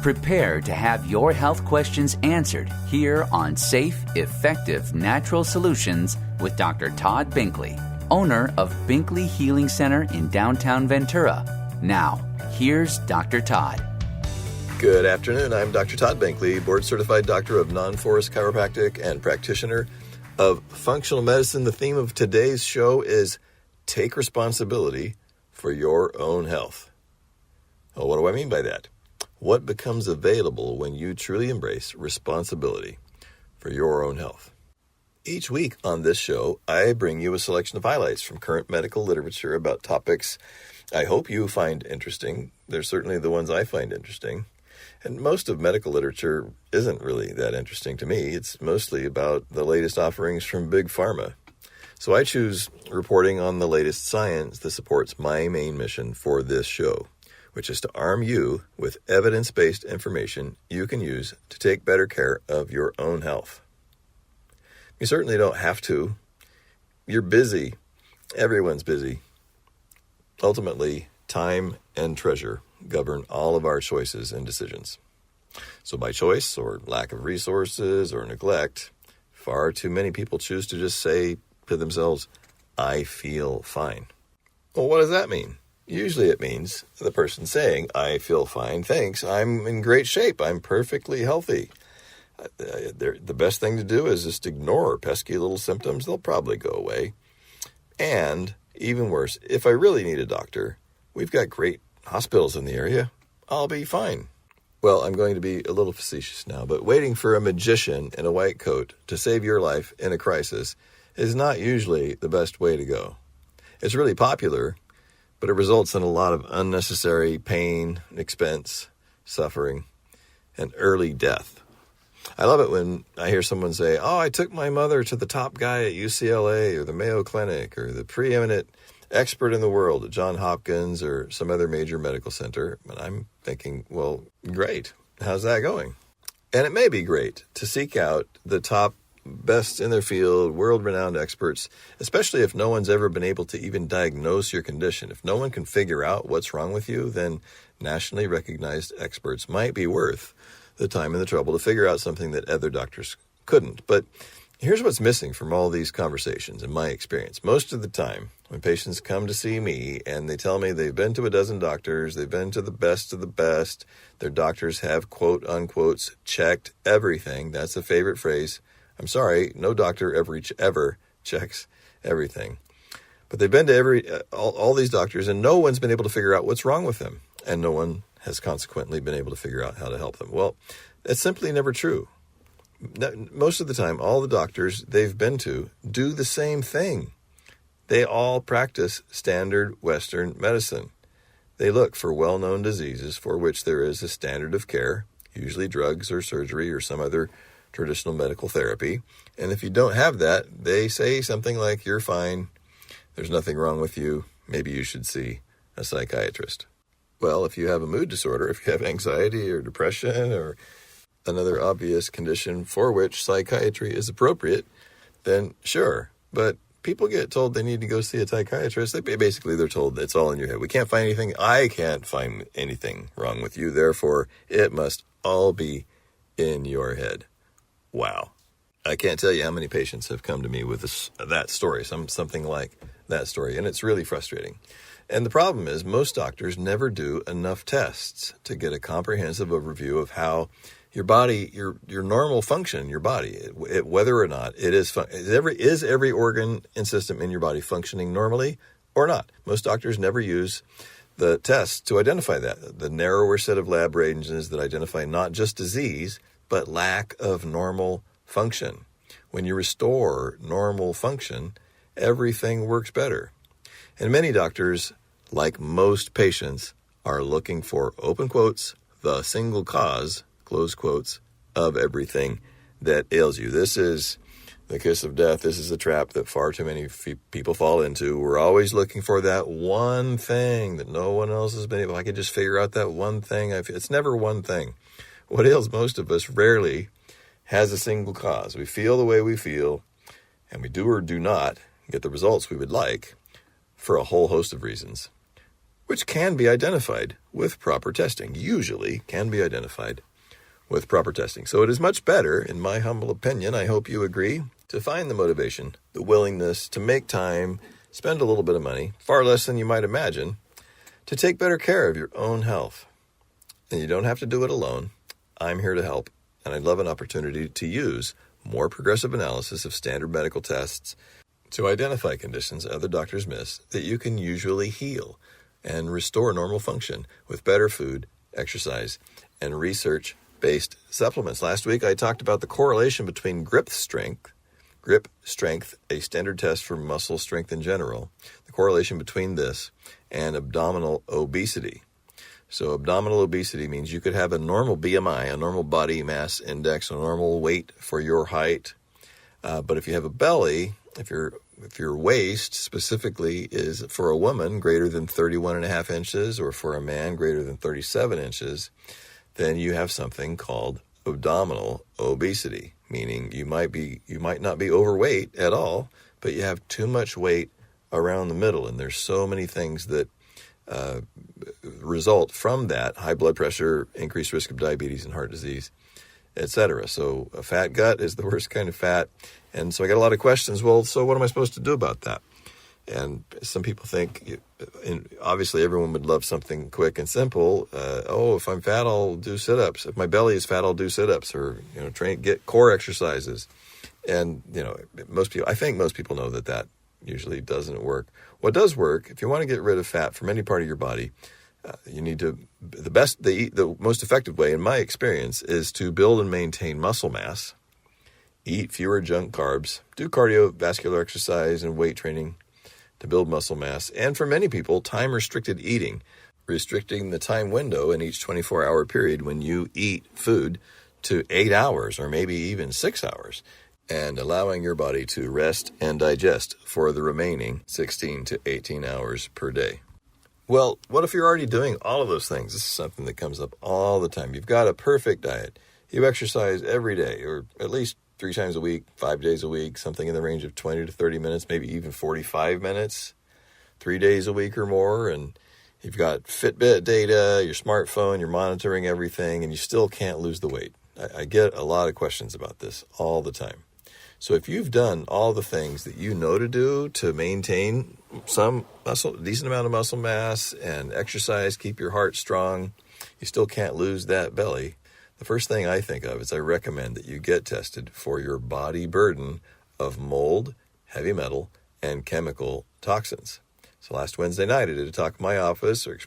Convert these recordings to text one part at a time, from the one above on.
Prepare to have your health questions answered here on Safe, Effective Natural Solutions with Dr. Todd Binkley, owner of Binkley Healing Center in downtown Ventura. Now, here's Dr. Todd. Good afternoon. I'm Dr. Todd Binkley, board-certified doctor of non-force chiropractic and practitioner of functional medicine. The theme of today's show is Take Responsibility for Your Own Health. Well, what do I mean by that? What becomes available when you truly embrace responsibility for your own health? Each week on this show, I bring you a selection of highlights from current medical literature about topics I hope you find interesting. They're certainly the ones I find interesting. And most of medical literature isn't really that interesting to me. It's mostly about the latest offerings from Big Pharma. So I choose reporting on the latest science that supports my main mission for this show, which is to arm you with evidence-based information you can use to take better care of your own health. You certainly don't have to. You're busy. Everyone's busy. Ultimately, time and treasure govern all of our choices and decisions. So by choice or lack of resources or neglect, far too many people choose to just say to themselves, I feel fine. Well, what does that mean? Usually it means the person saying, I feel fine, thanks, I'm in great shape, I'm perfectly healthy. The best thing to do is just ignore pesky little symptoms. They'll probably go away. And even worse, if I really need a doctor, we've got great hospitals in the area. I'll be fine. Well, I'm going to be a little facetious now, but waiting for a magician in a white coat to save your life in a crisis is not usually the best way to go. It's really popular, but it results in a lot of unnecessary pain, expense, suffering, and early death. I love it when I hear someone say, I took my mother to the top guy at UCLA or the Mayo Clinic or the preeminent expert in the world at Johns Hopkins or some other major medical center. And I'm thinking, well, great. How's that going? And it may be great to seek out the top best in their field, world-renowned experts, especially if no one's ever been able to even diagnose your condition. If no one can figure out what's wrong with you, then nationally recognized experts might be worth the time and the trouble to figure out something that other doctors couldn't. But here's what's missing from all these conversations in my experience. Most of the time, when patients come to see me and they tell me they've been to a dozen doctors, they've been to the best of the best, their doctors have, quote unquote, checked everything. That's a favorite phrase. I'm sorry, no doctor ever checks everything. But they've been to all these doctors, and no one's been able to figure out what's wrong with them, and no one has consequently been able to figure out how to help them. Well, that's simply never true. Most of the time, all the doctors they've been to do the same thing. They all practice standard Western medicine. They look for well-known diseases for which there is a standard of care, usually drugs or surgery or some other traditional medical therapy. And if you don't have that, they say something like, you're fine, there's nothing wrong with you, maybe you should see a psychiatrist. Well, if you have a mood disorder, if you have anxiety or depression or another obvious condition for which psychiatry is appropriate, then sure. But people get told they need to go see a psychiatrist. They're told it's all in your head. We can't find anything. I can't find anything wrong with you. Therefore, it must all be in your head. Wow. I can't tell you how many patients have come to me with that story, something like that story, and it's really frustrating. And the problem is most doctors never do enough tests to get a comprehensive overview of how your body, your normal function, your body, whether or not it is every organ and system in your body functioning normally or not. Most doctors never use the tests to identify that. The narrower set of lab ranges that identify not just disease, but lack of normal function. When you restore normal function, everything works better. And many doctors, like most patients, are looking for, open quotes, the single cause, close quotes, of everything that ails you. This is the kiss of death. This is a trap that far too many people fall into. We're always looking for that one thing that no one else has been able. I could just figure out that one thing. It's never one thing. What ails most of us rarely has a single cause. We feel the way we feel, and we do or do not get the results we would like for a whole host of reasons. which can be identified with proper testing, usually can be identified with proper testing. So it is much better, in my humble opinion, I hope you agree, to find the motivation, the willingness to make time, spend a little bit of money, far less than you might imagine, to take better care of your own health. And you don't have to do it alone. I'm here to help, and I'd love an opportunity to use more progressive analysis of standard medical tests to identify conditions other doctors miss that you can usually heal and restore normal function with better food, exercise, and research-based supplements. Last week, I talked about the correlation between grip strength, a standard test for muscle strength in general, the correlation between this and abdominal obesity. So abdominal obesity means you could have a normal BMI, a normal body mass index, a normal weight for your height. But if you have a belly, if your waist specifically is for a woman greater than 31.5 inches or for a man greater than 37 inches, then you have something called abdominal obesity, meaning you might not be overweight at all, but you have too much weight around the middle. And there's so many things that result from that: high blood pressure, increased risk of diabetes and heart disease, etc. So a fat gut is the worst kind of fat. And so I got a lot of questions. Well, so what am I supposed to do about that? And some people think, and obviously everyone would love something quick and simple. If I'm fat, I'll do sit-ups. If my belly is fat, I'll do sit-ups, or get core exercises. And I think most people know that usually doesn't work. What does work, if you want to get rid of fat from any part of your body, you need to, the most effective way, in my experience, is to build and maintain muscle mass, eat fewer junk carbs, do cardiovascular exercise and weight training to build muscle mass, and for many people, time-restricted eating, restricting the time window in each 24-hour period when you eat food to 8 hours or maybe even 6 hours, and allowing your body to rest and digest for the remaining 16 to 18 hours per day. Well, what if you're already doing all of those things? This is something that comes up all the time. You've got a perfect diet. You exercise every day, or at least 3 times a week, 5 days a week, something in the range of 20 to 30 minutes, maybe even 45 minutes, 3 days a week or more. And you've got Fitbit data, your smartphone, you're monitoring everything, and you still can't lose the weight. I get a lot of questions about this all the time. So if you've done all the things that you know to do to maintain some decent amount of muscle mass and exercise, keep your heart strong, you still can't lose that belly, the first thing I think of is I recommend that you get tested for your body burden of mold, heavy metal, and chemical toxins. So last Wednesday night, I did a talk in my office, or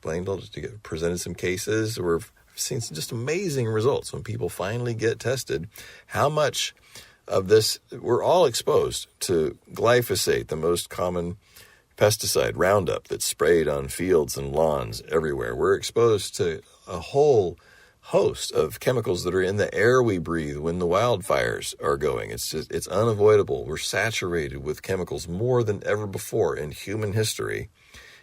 presented some cases where I've seen some just amazing results when people finally get tested. How much of this, we're all exposed to glyphosate, the most common pesticide, Roundup, that's sprayed on fields and lawns everywhere. We're exposed to a whole host of chemicals that are in the air we breathe when the wildfires are going. It's unavoidable. We're saturated with chemicals more than ever before in human history.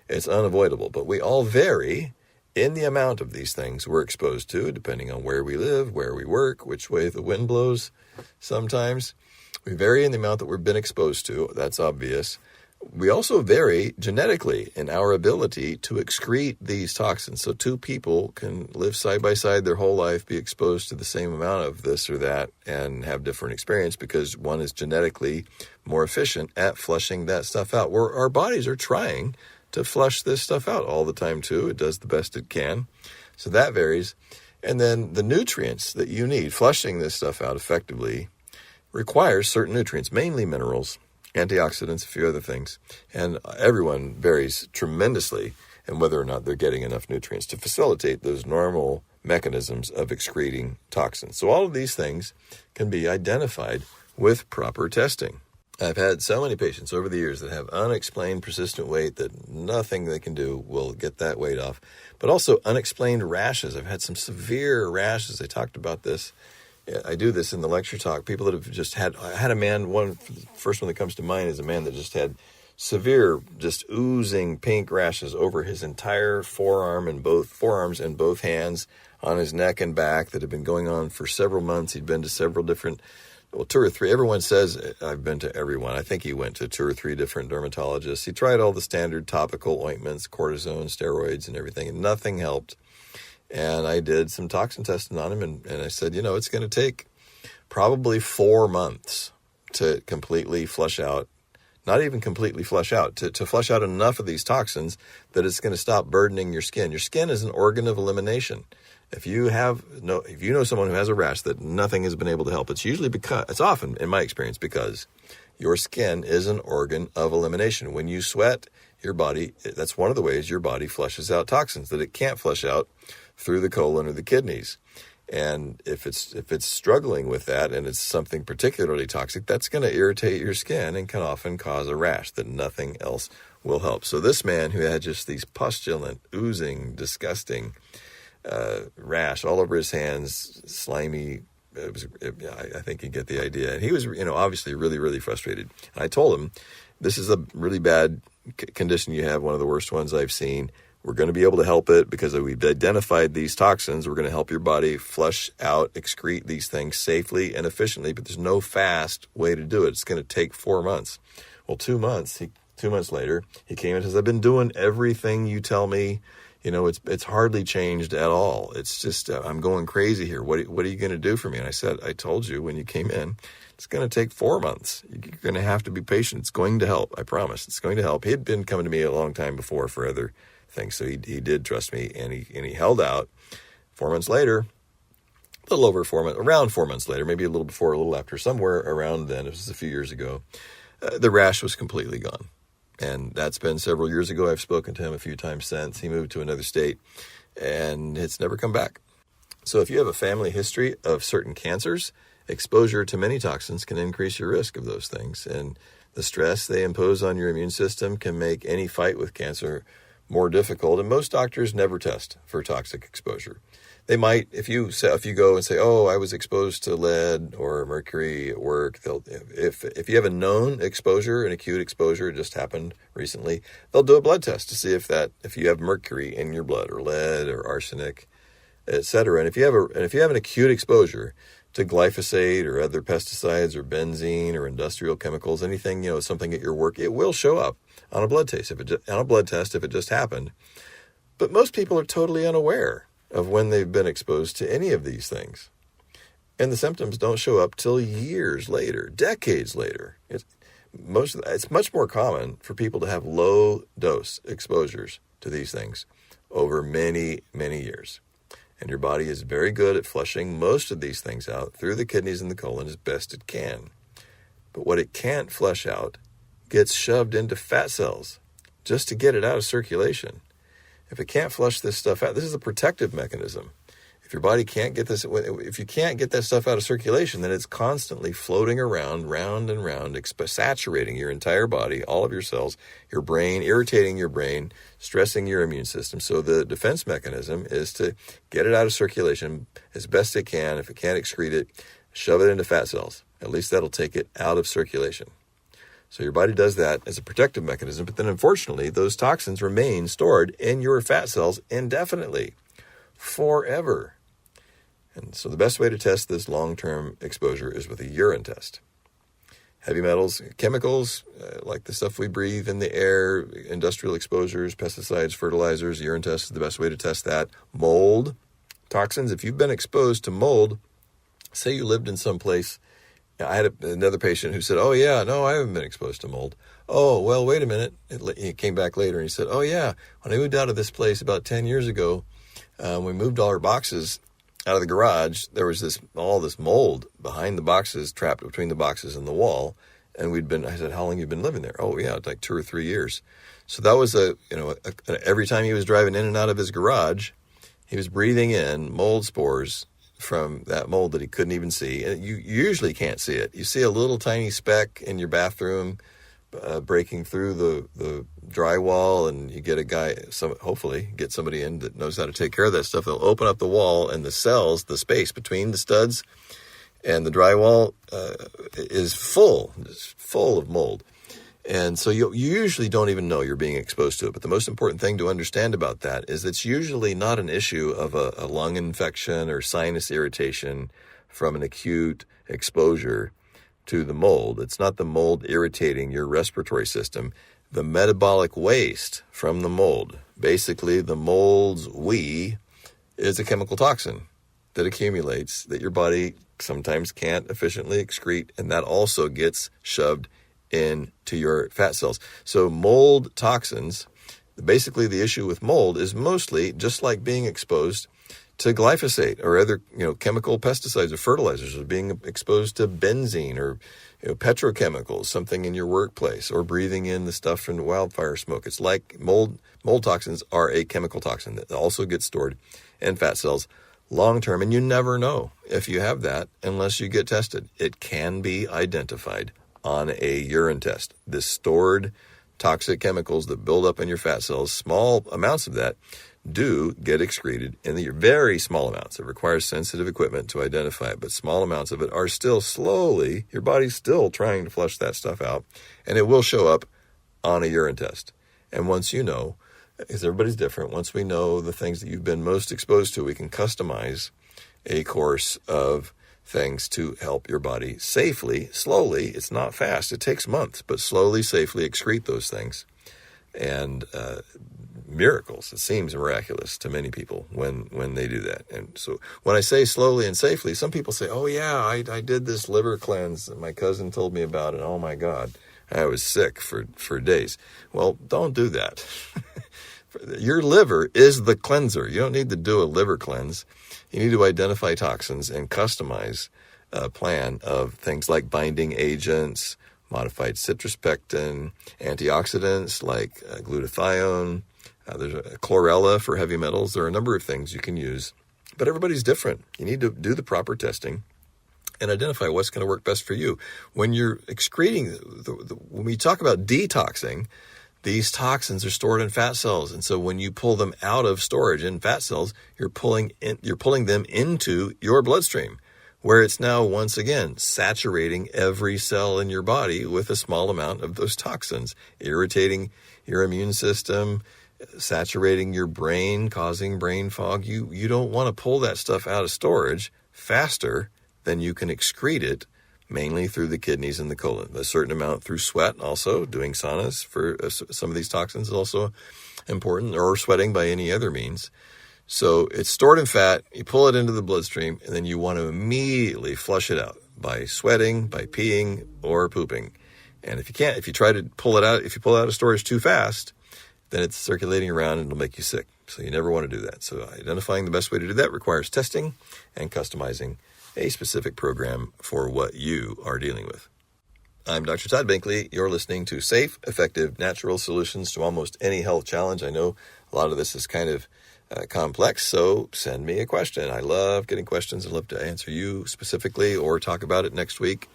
It's unavoidable, but we all vary in the amount of these things we're exposed to, depending on where we live, where we work, which way the wind blows. Sometimes we vary in the amount that we've been exposed to. That's obvious. We also vary genetically in our ability to excrete these toxins. So 2 people can live side by side their whole life, be exposed to the same amount of this or that, and have different experience because one is genetically more efficient at flushing that stuff out. Where our bodies are trying to flush this stuff out all the time too. It does the best it can. So that varies. And then the nutrients that you need, flushing this stuff out effectively, requires certain nutrients, mainly minerals, antioxidants, a few other things. And everyone varies tremendously in whether or not they're getting enough nutrients to facilitate those normal mechanisms of excreting toxins. So all of these things can be identified with proper testing. I've had so many patients over the years that have unexplained persistent weight that nothing they can do will get that weight off, but also unexplained rashes. I've had some severe rashes. I talked about this. I do this in the lecture talk. People that have just had, I had a man, first one that comes to mind is a man that just had severe, just oozing pink rashes over his entire forearms and both hands, on his neck and back, that had been going on for several months. He'd been to several different well, 2 or 3. Everyone says, I've been to everyone. I think he went to 2 or 3 different dermatologists. He tried all the standard topical ointments, cortisone, steroids, and everything, and nothing helped. And I did some toxin testing on him, and I said, it's going to take probably 4 months to completely flush out, not even completely flush out, to flush out enough of these toxins that it's going to stop burdening your skin. Your skin is an organ of elimination. If you know someone who has a rash that nothing has been able to help, it's often, in my experience, because your skin is an organ of elimination. When you sweat, your body, that's one of the ways your body flushes out toxins that it can't flush out through the colon or the kidneys. And if it's struggling with that and it's something particularly toxic, that's going to irritate your skin and can often cause a rash that nothing else will help. So this man who had just these pustulant, oozing, disgusting rash all over his hands, slimy. I think you get the idea. And he was, obviously really, really frustrated. And I told him, this is a really bad condition you have, one of the worst ones I've seen. We're going to be able to help it because we've identified these toxins. We're going to help your body flush out, excrete these things safely and efficiently, but there's no fast way to do it. It's going to take 4 months. Well, 2 months later, he came and says, I've been doing everything you tell me. It's hardly changed at all. It's just, I'm going crazy here. What are you going to do for me? And I said, I told you when you came in, it's going to take 4 months. You're going to have to be patient. It's going to help. I promise. It's going to help. He had been coming to me a long time before for other things. So he did trust me, and he held out. 4 months later, a little over 4 months, around 4 months later, maybe a little before, a little after, somewhere around then, it was a few years ago, the rash was completely gone. And that's been several years ago. I've spoken to him a few times since. He moved to another state, and it's never come back. So if you have a family history of certain cancers, exposure to many toxins can increase your risk of those things. And the stress they impose on your immune system can make any fight with cancer more difficult. And most doctors never test for toxic exposure. They might, if you go and say, oh, I was exposed to lead or mercury at work, if you have a known exposure, an acute exposure, it just happened recently, they'll do a blood test to see if you have mercury in your blood or lead or arsenic, etc. And if you have an acute exposure to glyphosate or other pesticides or benzene or industrial chemicals, anything, something at your work, it will show up on a blood test if it just happened. But most people are totally unaware of when they've been exposed to any of these things. And the symptoms don't show up till years later, decades later. It's much more common for people to have low dose exposures to these things over many, many years. And your body is very good at flushing most of these things out through the kidneys and the colon as best it can. But what it can't flush out gets shoved into fat cells just to get it out of circulation. If it can't flush this stuff out, this is a protective mechanism. If your body can't get this, if you can't get that stuff out of circulation, then it's constantly floating around, round and round, saturating your entire body, all of your cells, your brain, irritating your brain, stressing your immune system. So the defense mechanism is to get it out of circulation as best it can. If it can't excrete it, shove it into fat cells. At least that'll take it out of circulation. So your body does that as a protective mechanism, but then unfortunately, those toxins remain stored in your fat cells indefinitely, forever. And so the best way to test this long-term exposure is with a urine test. Heavy metals, chemicals, like the stuff we breathe in the air, industrial exposures, pesticides, fertilizers, urine test is the best way to test that. Mold, toxins, if you've been exposed to mold, say you lived in some place. I had another patient who said, oh, yeah, no, I haven't been exposed to mold. Oh, well, wait a minute. He came back later and he said, oh, yeah, when I moved out of this place about 10 years ago, we moved all our boxes out of the garage. There was all this mold behind the boxes, trapped between the boxes and the wall. And I said, how long have you been living there? Oh, yeah, it's like 2 or 3 years. So that was every time he was driving in and out of his garage, he was breathing in mold spores from that mold that he couldn't even see. And you usually can't see it. You see a little tiny speck in your bathroom breaking through the drywall, and you get hopefully get somebody in that knows how to take care of that stuff. They'll open up the wall, and the cells, the space between the studs and the drywall is full of mold. And so you usually don't even know you're being exposed to it. But the most important thing to understand about that is it's usually not an issue of a lung infection or sinus irritation from an acute exposure. to the mold. It's not the mold irritating your respiratory system. The metabolic waste from the mold, basically the mold's wee, is a chemical toxin that accumulates that your body sometimes can't efficiently excrete, and that also gets shoved into your fat cells. So mold toxins, basically the issue with mold is mostly just like being exposed to glyphosate or other chemical pesticides or fertilizers, or being exposed to benzene or petrochemicals, something in your workplace, or breathing in the stuff from the wildfire smoke. It's like mold toxins are a chemical toxin that also gets stored in fat cells long term, and you never know if you have that unless you get tested. It can be identified on a urine test. The stored toxic chemicals that build up in your fat cells, small amounts of that do get excreted in the very small amounts. It requires sensitive equipment to identify it, but small amounts of it are still slowly, your body's still trying to flush that stuff out, and it will show up on a urine test. And once you know, because everybody's different, once we know the things that you've been most exposed to, we can customize a course of things to help your body safely, slowly, it's not fast, it takes months, but slowly, safely excrete those things. And miracles, it seems miraculous to many people when they do that. And so when I say slowly and safely, some people say, oh yeah, I did this liver cleanse that my cousin told me about, and oh my God, I was sick for days. Well, don't do that. Your liver is the cleanser. You don't need to do a liver cleanse. You need to identify toxins and customize a plan of things like binding agents, modified citrus pectin, antioxidants like glutathione. There's a chlorella for heavy metals. There are a number of things you can use, but everybody's different. You need to do the proper testing and identify what's going to work best for you. When you're excreting, when we talk about detoxing, these toxins are stored in fat cells, and so when you pull them out of storage in fat cells, you're pulling them into your bloodstream, where it's now once again saturating every cell in your body with a small amount of those toxins, irritating your immune system, saturating your brain, causing brain fog. You don't want to pull that stuff out of storage faster than you can excrete it, mainly through the kidneys and the colon. A certain amount through sweat also. Doing saunas for some of these toxins is also important, or sweating by any other means. So it's stored in fat, you pull it into the bloodstream, and then you want to immediately flush it out by sweating, by peeing, or pooping. And if you try to pull it out, if you pull it out of storage too fast, then it's circulating around and it'll make you sick. So you never want to do that. So identifying the best way to do that requires testing and customizing a specific program for what you are dealing with. I'm Dr. Todd Binkley. You're listening to Safe, Effective, Natural Solutions to Almost Any Health Challenge. I know a lot of this is kind of complex, so send me a question. I love getting questions. I'd love to answer you specifically or talk about it next week.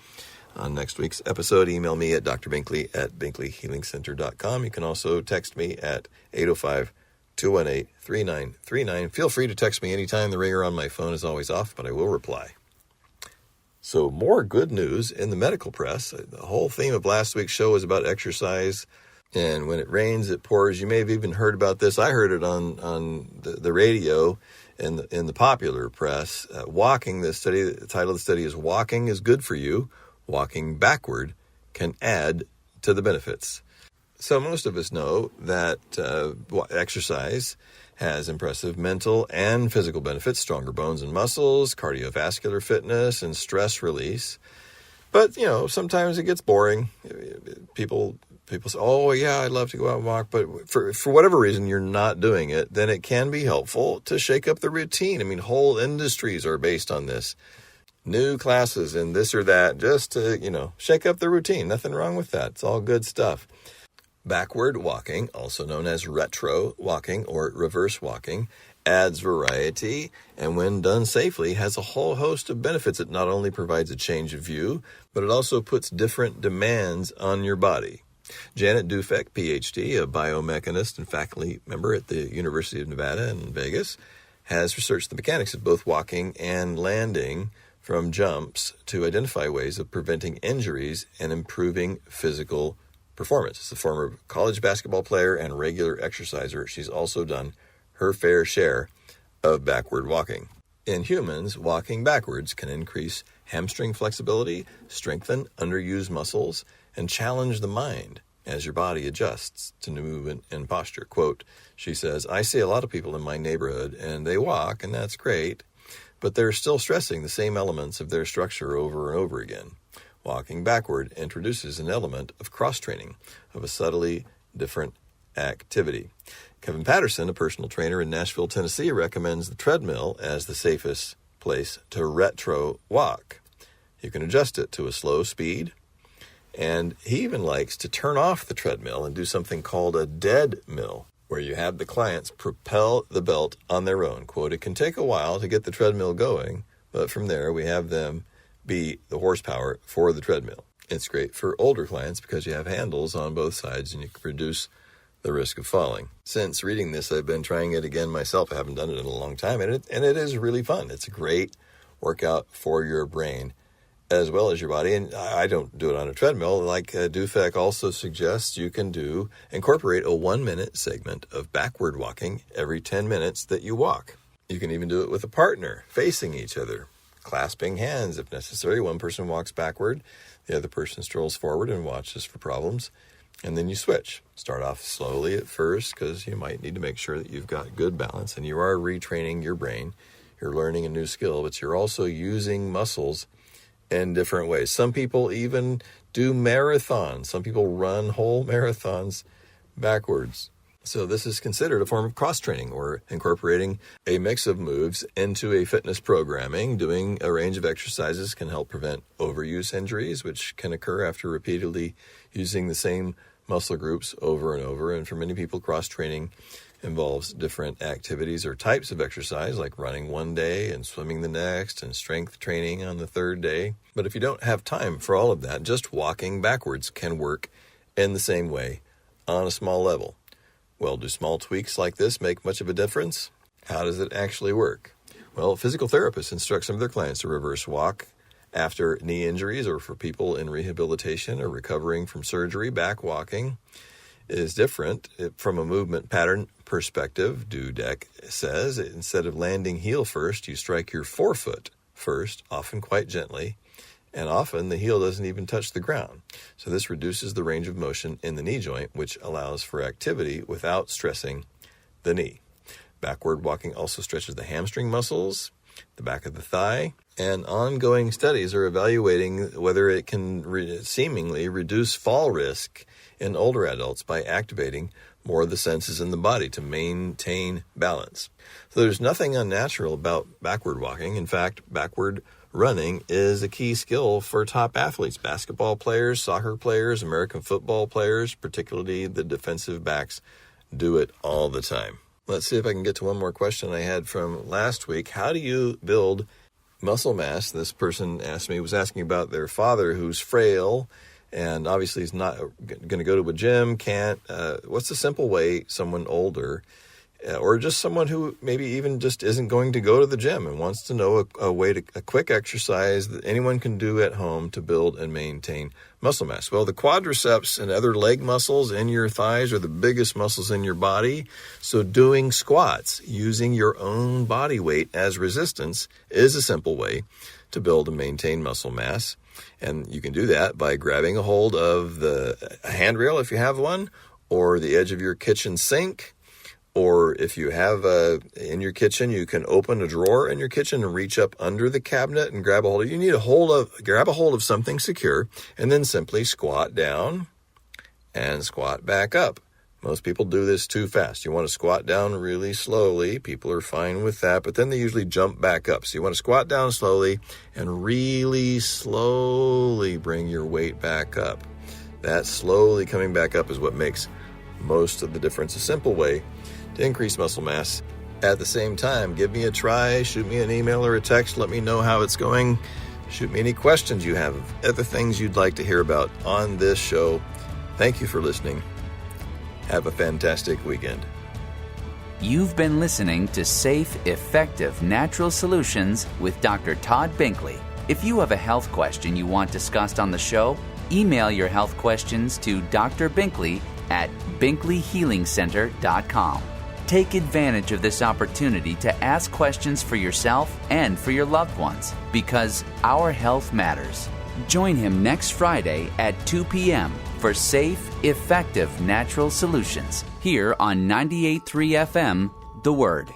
On next week's episode, email me at drbinkley@binkleyhealingcenter.com. You can also text me at 805-218-3939. Feel free to text me anytime. The ringer on my phone is always off, but I will reply. So more good news in the medical press. The whole theme of last week's show was about exercise. And when it rains, it pours. You may have even heard about this. I heard it on the radio and in the popular press. Walking, the title of the study is Walking is Good for You. Walking backward can add to the benefits. So most of us know that exercise has impressive mental and physical benefits, stronger bones and muscles, cardiovascular fitness, and stress release. But, sometimes it gets boring. People say, oh, yeah, I'd love to go out and walk. But for whatever reason you're not doing it, then it can be helpful to shake up the routine. I mean, whole industries are based on this. New classes and this or that, just to, shake up the routine. Nothing wrong with that. It's all good stuff. Backward walking, also known as retro walking or reverse walking, adds variety, and when done safely, has a whole host of benefits. It not only provides a change of view, but it also puts different demands on your body. Janet Dufek, PhD, a biomechanist and faculty member at the University of Nevada in Vegas, has researched the mechanics of both walking and landing from jumps to identify ways of preventing injuries and improving physical performance. As a former college basketball player and regular exerciser, she's also done her fair share of backward walking. In humans, walking backwards can increase hamstring flexibility, strengthen underused muscles, and challenge the mind as your body adjusts to new movement and posture. Quote, she says, I see a lot of people in my neighborhood, and they walk, and that's great, but they're still stressing the same elements of their structure over and over again. Walking backward introduces an element of cross-training, of a subtly different activity. Kevin Patterson, a personal trainer in Nashville, Tennessee, recommends the treadmill as the safest place to retro walk. You can adjust it to a slow speed, and he even likes to turn off the treadmill and do something called a dead mill, where you have the clients propel the belt on their own. Quote, it can take a while to get the treadmill going, but from there we have them be the horsepower for the treadmill. It's great for older clients because you have handles on both sides and you can reduce the risk of falling. Since reading this, I've been trying it again myself. I haven't done it in a long time, and it is really fun. It's a great workout for your brain as well as your body. And I don't do it on a treadmill. Like Dufek also suggests, you can incorporate a 1-minute segment of backward walking every 10 minutes that you walk. You can even do it with a partner, facing each other, clasping hands if necessary. One person walks backward, the other person strolls forward and watches for problems. And then you switch. Start off slowly at first because you might need to make sure that you've got good balance and you are retraining your brain. You're learning a new skill, but you're also using muscles in different ways. Some people even do marathons. Some people run whole marathons backwards. So this is considered a form of cross-training or incorporating a mix of moves into a fitness programming. Doing a range of exercises can help prevent overuse injuries, which can occur after repeatedly using the same muscle groups over and over. And for many people, cross-training involves different activities or types of exercise, like running one day and swimming the next and strength training on the third day. But if you don't have time for all of that, just walking backwards can work in the same way on a small level. Well, do small tweaks like this make much of a difference? How does it actually work? Well, physical therapists instruct some of their clients to reverse walk after knee injuries, or for people in rehabilitation or recovering from surgery. Back walking is different from a movement pattern perspective. Dudek says, instead of landing heel first, you strike your forefoot first, often quite gently, and often the heel doesn't even touch the ground. So this reduces the range of motion in the knee joint, which allows for activity without stressing the knee. Backward walking also stretches the hamstring muscles, the back of the thigh, and ongoing studies are evaluating whether it can seemingly reduce fall risk in older adults by activating more of the senses in the body to maintain balance. So there's nothing unnatural about backward walking. In fact, backward running is a key skill for top athletes, basketball players, soccer players, American football players, particularly the defensive backs, do it all the time. Let's see if I can get to one more question I had from last week. How do you build muscle mass? This person was asking about their father who's frail and obviously he's not going to go to a gym, can't. What's the simple way someone older or just someone who maybe even just isn't going to go to the gym and wants to know a quick exercise that anyone can do at home to build and maintain muscle mass? Well, the quadriceps and other leg muscles in your thighs are the biggest muscles in your body. So doing squats using your own body weight as resistance is a simple way to build and maintain muscle mass. And you can do that by grabbing a hold of a handrail if you have one, or the edge of your kitchen sink. Or if you have in your kitchen, you can open a drawer in your kitchen and reach up under the cabinet and grab a hold of. You need grab a hold of something secure, and then simply squat down and squat back up. Most people do this too fast. You want to squat down really slowly. People are fine with that, but then they usually jump back up. So you want to squat down slowly and really slowly bring your weight back up. That slowly coming back up is what makes most of the difference. A simple way to increase muscle mass. At the same time, give me a try, shoot me an email or a text, let me know how it's going. Shoot me any questions you have, other things you'd like to hear about on this show. Thank you for listening. Have a fantastic weekend. You've been listening to Safe, Effective Natural Solutions with Dr. Todd Binkley. If you have a health question you want discussed on the show, email your health questions to Dr. Binkley at BinkleyHealingCenter.com. Take advantage of this opportunity to ask questions for yourself and for your loved ones, because our health matters. Join him next Friday at 2 p.m. for Safe, Effective Natural Solutions here on 98.3 FM, The Word.